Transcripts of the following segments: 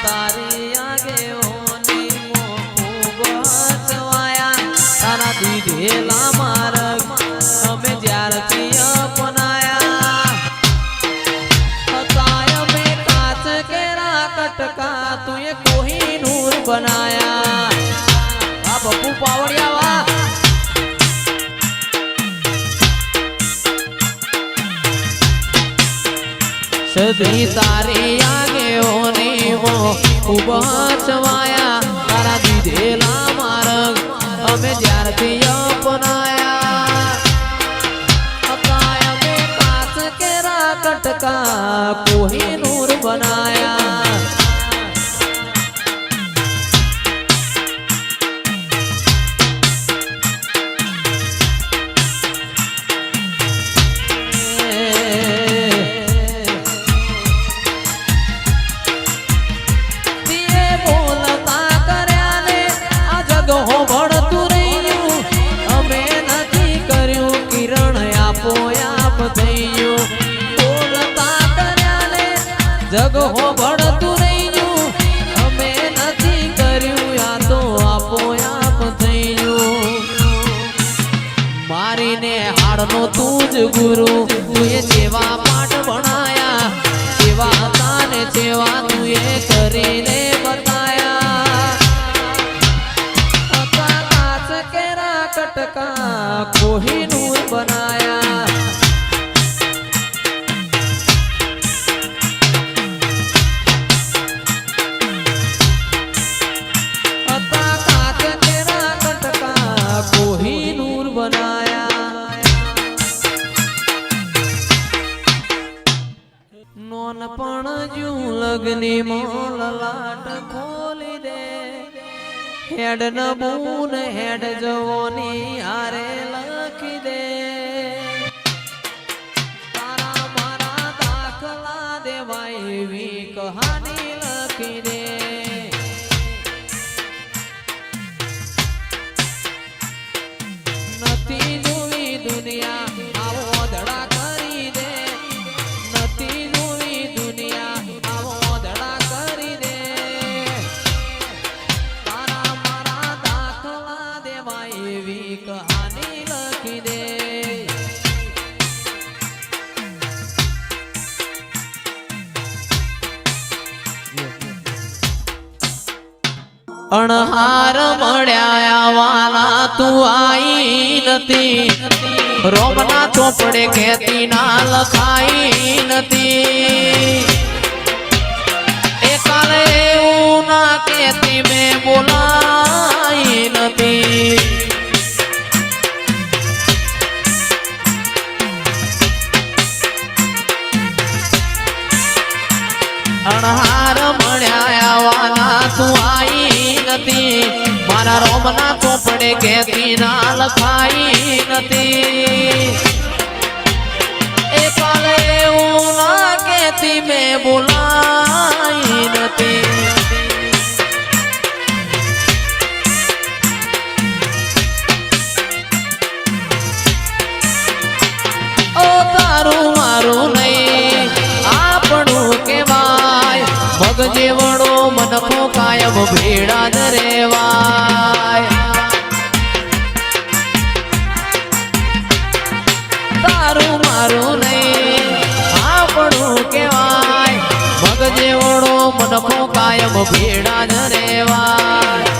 તારી આગે હોની મોં બચવાયા તારા દીધેલા માર્ગ અમે જ્યારથી અપનાયા હતા અમે કાચ કેરા કટકા તું એ કોહિનૂર બનાયા આ બપુ પાવડિયા વા સદી તારી આગે હોની મોં બચવાયા તારા દીધેલા માર્ગ અમે જ્યારથી અપનાયા હતા અમે કાચ કેરા કટકા કોહિનૂર બનાયા જગ હો ભળતું રહ્યું અમે નથી કર્યું આ તો આપો આપ થયું મારીને હાડનો તું જ ગુરુ તુએ જેવા પાઠ ભણાયા જેવા હતા ને જેવા તુએ કરીને બતાયા હતા કાચ કેરા કટકા કોહિનૂર બનાયા કોહિનૂર બનાયા નોનપણ જુ લગની મોલ લાટ ખોલી દે હેડ નબૂન હેડ જવોની હારે લખી દે તારા મારા દાખલા દેવાય એવી કહાની લખી દે નથી જોવી દુનિયા આવો ધડા કરી દે નથી જોવી દુનિયા આવો ધડા કરી દે તારા મારા દાખલા દેવાય એવી કહાની લખી દે અણહાર મળ્યા વાલા તું આઈ નથી રોમના ચોપડે ખેતી ના લખાઈ નથી એ કાલે એવું ના કેતી મેં બોલાઈ નથી અણહાર મળ્યા વાલા તું આઈ મારા રોમના ચોપડે કેતી ના લખાઈ નથી એ કાલે એવું ના કેતી મેં બોલાઈ નથી ઓ તારું મારું નહીં આપણું કેવાય મગ જેવડો મનખો કાયમ ભેડા જ રેવાય તારું મારું નહીં આપણું કેવાય મગ જેવડો મનખો કાયમ ભેડા જ રેવાય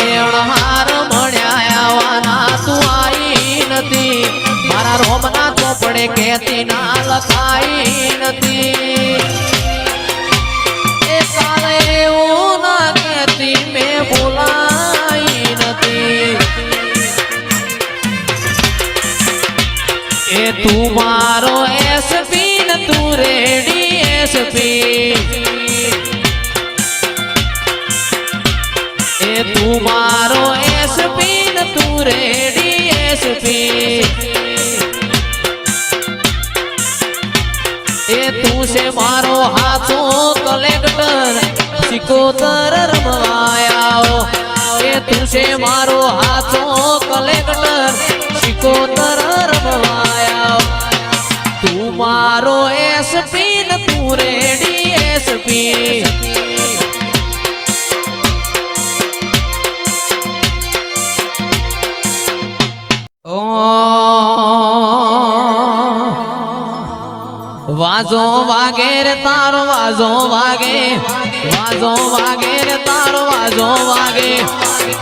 એણહાર મળ્યા આવાના તું આઈ નથી મારા રોમના ચોપડે કેતી ના લખાઈ નથી કાલે એવું ના કેતી મેં બોલાઈ નથી એ તું મારો એસપી ને તું રેડી એસપી એ તું મારો એસપી ને તું રેડી એસપી એ તું છે મારો હાથો કલેક્ટર સિકોતર રમવાયા એ તું છે મારો હાથો કલેક્ટર સિકોતર રમવાયા તું મારો એસપી ને તું રેડી એસપી સખી વાજો વાગે રે તારો વાજો વાગે વાજો વાગે રે તારો વાજો વાગે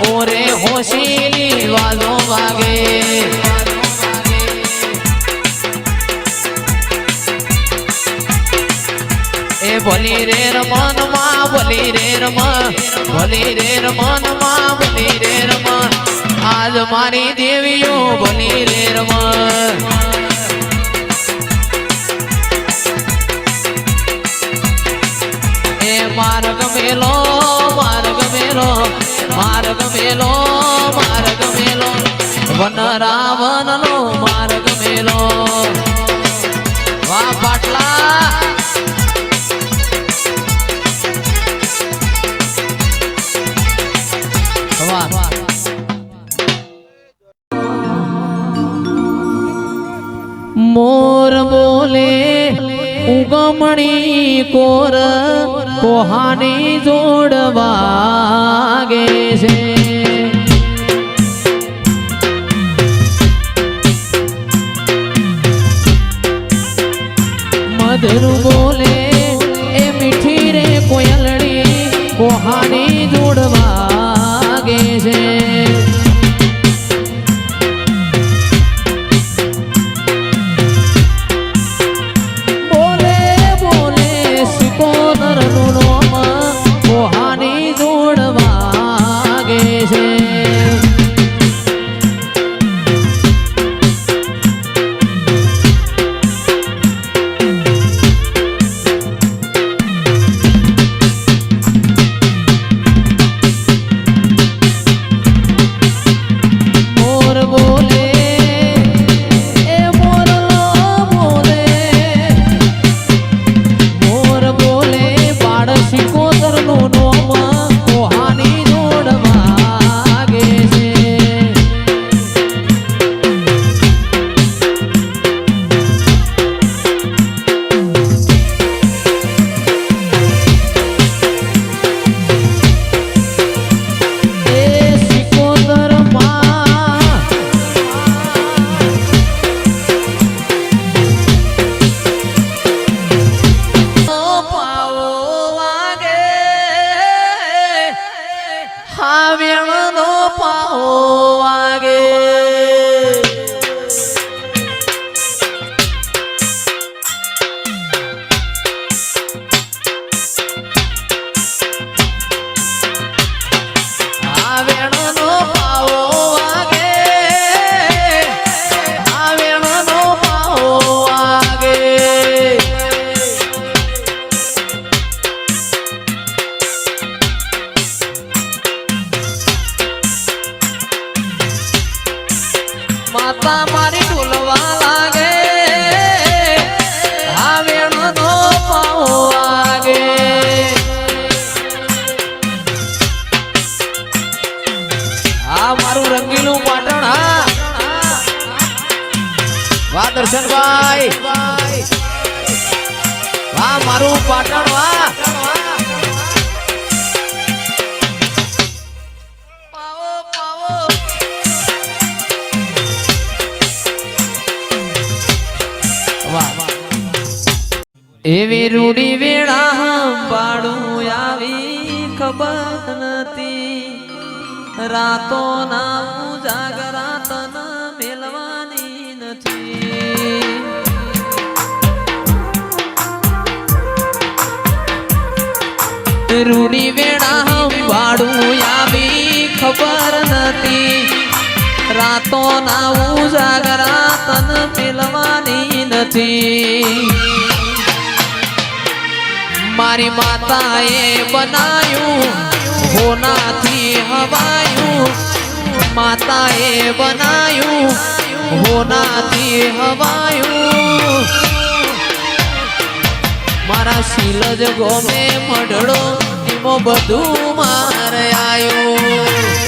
ઓરે હોશીલી વાજો વાગે એ ભલી રે રમન માં ભલી રે રમન ભલી રે રમન માં ભલી રે રમન આજ મારી દેવીઓ ભલી રે રમન માર્ગ મેલો માર્ગ મેલો માર્ગ મેલો માર્ગ મેલો વન રાવણ નો માર્ગ મેલો વાહ પાટલા વાહ મોર બોલે ઉગમણી કોર કોહાની જોડ વાગે છે મધુર બોલે એ મીઠી રે કોયલડી કોહાની જોડ વાગે છે માતા મારી ઢોલવા લાગે આ વેણો નો પાવો વાગે આ મારું રંગીલું પાટણ હા વાહ દર્શનભાઈ વાહ મારું પાટણ વાહ એવી રૂડી વેળા હંભાળું આવી ખબર નથી રાતો ના જાગરા તન મેલવાની નથી રૂડી વેળા હંભાળું આવી ખબર નથી રાતો ના જાગરા તન મેલવાની નથી મારી માતાએ બનાયું હોનાથી હવાયું માતાએ બનાયું હોનાથી હવાયું મારા શીલજ ગોમે મઢડો એમાં બધું મારે આયું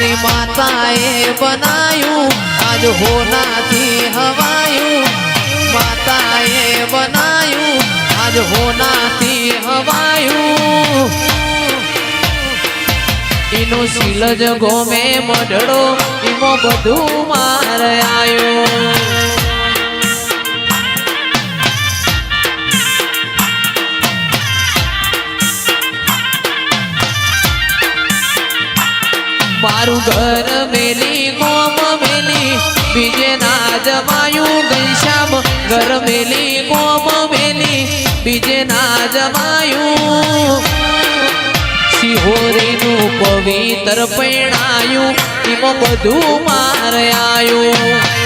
મારી માતાએ બનાયું આજ હોનાથી હવાયું માતાએ બનાયું આજ હોનાથી હવાયું એનું શીલજ ગોમે મઢડો એમાં બધું માર આયો મારું ઘર મેલી ગોમ મેલી બીજે ના જમાયું ઘનશ્યામ ઘર મેલી ગોમ મેલી બીજે ના જમાયું શિહોરીનું પવિત્ર પૈણાયું એમાં બધું માર આયું